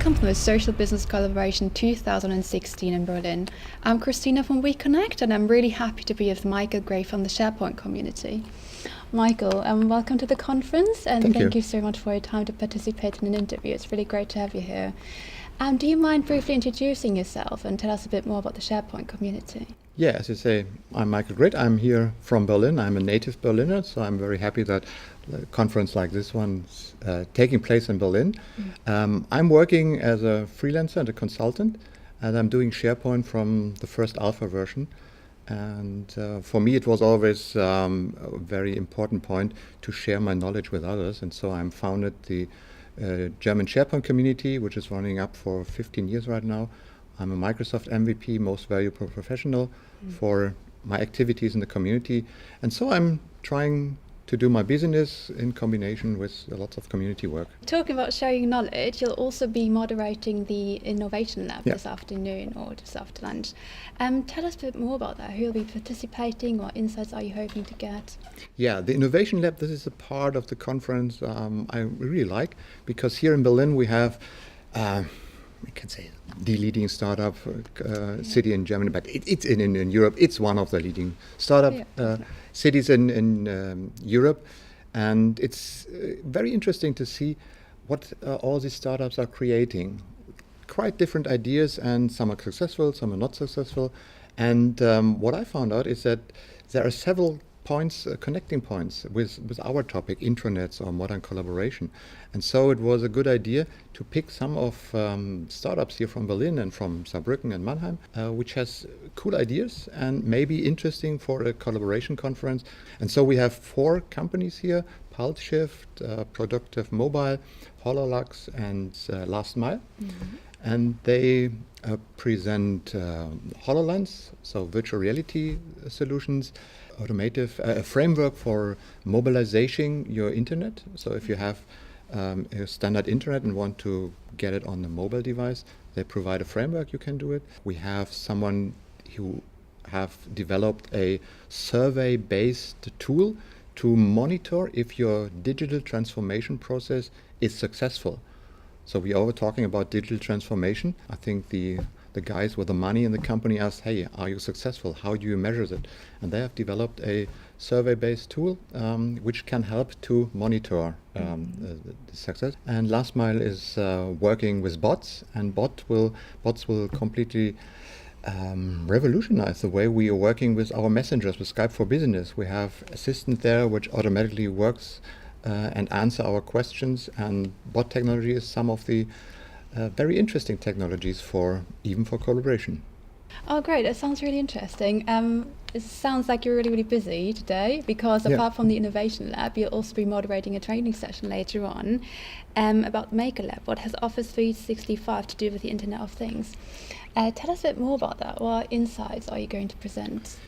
welcome to the Social Business Collaboration 2016 in Berlin. I'm Christina from weconnect, and I'm really happy to be with Michael Greth from the SharePoint community. Michael, welcome to the conference, and thank you so much for your time to participate in an interview. It's really great to have you here. Do you mind briefly introducing yourself and tell us a bit more about the SharePoint community? Yeah, as you say, I'm Michael Greth. I'm here from Berlin. I'm a native Berliner, so I'm very happy that a conference like this one's taking place in Berlin. I'm working as a freelancer and a consultant, and I'm doing SharePoint from the first alpha version. And for me, it was always a very important point to share my knowledge with others. And so I'm founded the German SharePoint community, which is running up for 15 years right now. I'm a Microsoft MVP, Most Valuable Professional, for my activities in the community. And so I'm trying to do my business in combination with lots of community work. Talking about sharing knowledge, you'll also be moderating the Innovation Lab this afternoon or just after lunch. Tell us a bit more about that. Who will be participating? What insights are you hoping to get? Yeah, the Innovation Lab, this is a part of the conference I really like, because here in Berlin we have we can say the leading startup city in Germany, but it's in Europe. It's one of the leading startup cities in Europe, and it's very interesting to see what all these startups are creating. Quite different ideas, and some are successful, some are not successful. And what I found out is that there are several points, connecting points with our topic, intranets or modern collaboration. And so it was a good idea to pick some of startups here from Berlin and from Saarbrücken and Mannheim, which has cool ideas and maybe interesting for a collaboration conference. And so we have 4 companies here: PulseShift, Productive Mobile, HoloLux, and Last Mile. And they present HoloLens, so virtual reality solutions, automotive, a framework for mobilizing your internet. So if you have a standard internet and want to get it on a mobile device, they provide a framework, you can do it. We have someone who have developed a survey-based tool to monitor if your digital transformation process is successful. So we are talking about digital transformation. I think the guys with the money in the company asked, hey, are you successful? How do you measure it? And they have developed a survey-based tool which can help to monitor the success. And Last Mile is working with bots, and bots will completely revolutionize the way we are working with our messengers, with Skype for Business. We have Assistant there which automatically works and answer our questions, and bot technology is some of the very interesting technologies even for collaboration. Oh, great. That sounds really interesting. It sounds like you're really, really busy today, because apart from the Innovation Lab, you'll also be moderating a training session later on about Maker Lab, what has Office 365 to do with the Internet of Things. Tell us a bit more about that. What insights are you going to present?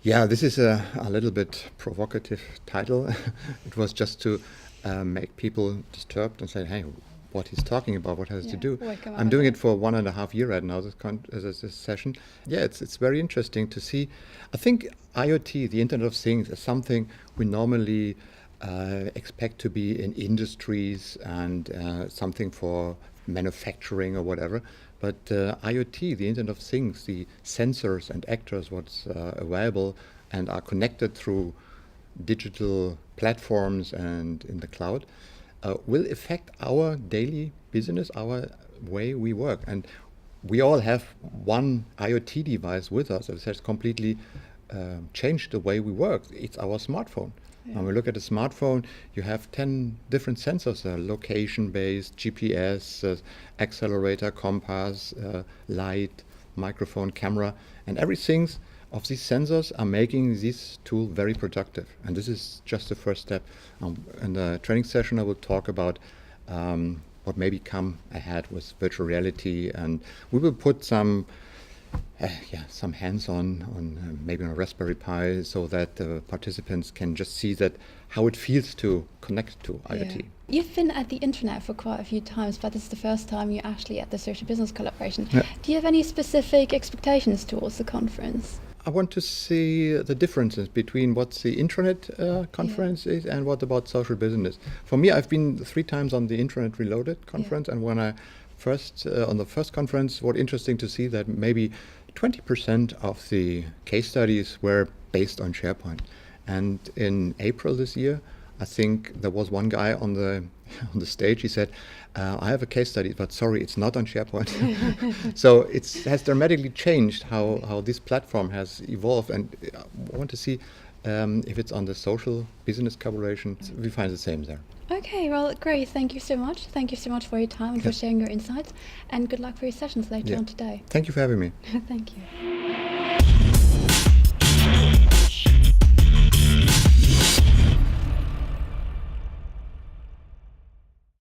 Yeah, this is a little bit provocative title. It was just to make people disturbed and say, hey, what he's talking about, what has to do. I'm doing it for 1.5 years right now, this session. Yeah, it's very interesting to see. I think IoT, the Internet of Things, is something we normally expect to be in industries and something for manufacturing or whatever. But IoT, the Internet of Things, the sensors and actors, what's available and are connected through digital platforms and in the cloud, will affect our daily business, our way we work. And we all have one IoT device with us that has completely changed the way we work. It's our smartphone. When we look at a smartphone, you have 10 different sensors, location-based, GPS, accelerator, compass, light, microphone, camera, and everything of these sensors are making this tool very productive. And this is just the first step. In the training session, I will talk about what maybe come ahead with virtual reality, and we will put some hands-on maybe on a Raspberry Pi, so that the participants can just see that how it feels to connect to IoT. You've been at the internet for quite a few times, but this is the first time you're actually at the Social Business Collaboration. Do you have any specific expectations towards the conference? I want to see the differences between what the intranet conference is and what about social business. For me, I've been 3 times on the Intranet Reloaded conference, and when I on the first conference, what interesting to see that maybe 20% of the case studies were based on SharePoint. And in April this year, I think there was one guy on the stage. He said, "I have a case study, but sorry, it's not on SharePoint." So it has dramatically changed how this platform has evolved, and I want to see if it's on the social business collaboration. We find the same there. Okay, well, great. Thank you so much. Thank you so much for your time and for sharing your insights. And good luck for your sessions later on today. Thank you for having me. Thank you.